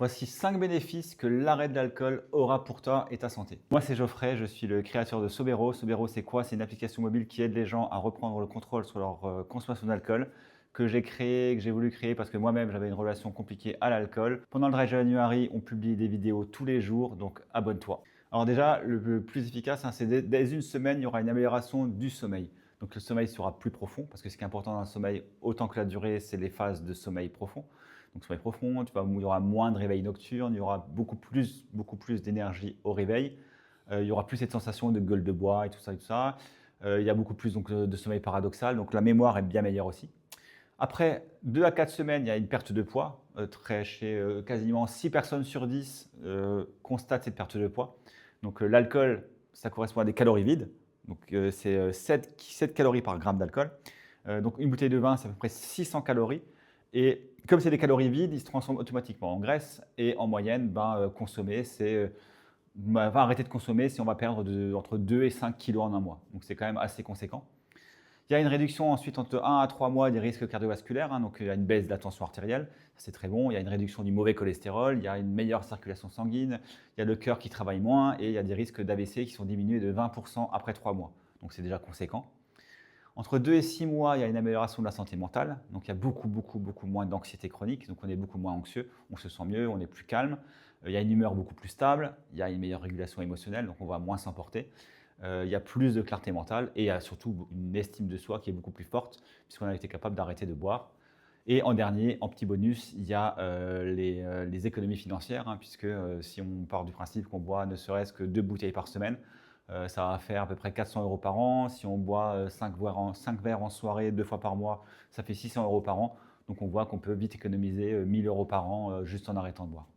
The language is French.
Voici 5 bénéfices que l'arrêt de l'alcool aura pour toi et ta santé. Moi, c'est Geoffrey, je suis le créateur de Sobero. Sobero, c'est quoi? C'est une application mobile qui aide les gens à reprendre le contrôle sur leur consommation d'alcool, que j'ai créé, que j'ai voulu créer parce que moi-même, j'avais une relation compliquée à l'alcool. Pendant le Dry January, on publie des vidéos tous les jours, donc abonne-toi. Alors déjà, le plus efficace, c'est dès une semaine, il y aura une amélioration du sommeil. Donc le sommeil sera plus profond, parce que ce qui est important dans le sommeil, autant que la durée, c'est les phases de sommeil profond. Donc sommeil profond, il y aura moins de réveil nocturne, il y aura beaucoup plus d'énergie au réveil. Il y aura plus cette sensation de gueule de bois et tout ça et tout ça. Il y a beaucoup plus donc, de sommeil paradoxal, donc la mémoire est bien meilleure aussi. Après 2 à 4 semaines, il y a une perte de poids. Chez quasiment 6 personnes sur 10 constatent cette perte de poids. Donc l'alcool, ça correspond à des calories vides. Donc c'est 7 calories par gramme d'alcool. Donc une bouteille de vin, c'est à peu près 600 calories. Et comme c'est des calories vides, ils se transforment automatiquement en graisse. Et en moyenne, consommer, va arrêter de consommer si on va perdre entre 2 et 5 kilos en un mois. Donc c'est quand même assez conséquent. Il y a une réduction ensuite entre 1 à 3 mois des risques cardiovasculaires, donc il y a une baisse de la tension artérielle, c'est très bon. Il y a une réduction du mauvais cholestérol, il y a une meilleure circulation sanguine, il y a le cœur qui travaille moins et il y a des risques d'AVC qui sont diminués de 20% après 3 mois. Donc c'est déjà conséquent. Entre 2 et 6 mois, il y a une amélioration de la santé mentale, donc il y a beaucoup moins d'anxiété chronique, donc on est beaucoup moins anxieux, on se sent mieux, on est plus calme. Il y a une humeur beaucoup plus stable, il y a une meilleure régulation émotionnelle, donc on va moins s'emporter. Il y a plus de clarté mentale et il y a surtout une estime de soi qui est beaucoup plus forte puisqu'on a été capable d'arrêter de boire. Et en dernier, en petit bonus, il y a les économies financières, puisque si on part du principe qu'on boit ne serait-ce que 2 bouteilles par semaine, ça va faire à peu près 400 € par an. Si on boit 5 verres en soirée 2 fois par mois, ça fait 600 € par an. Donc on voit qu'on peut vite économiser 1 000 € par an juste en arrêtant de boire.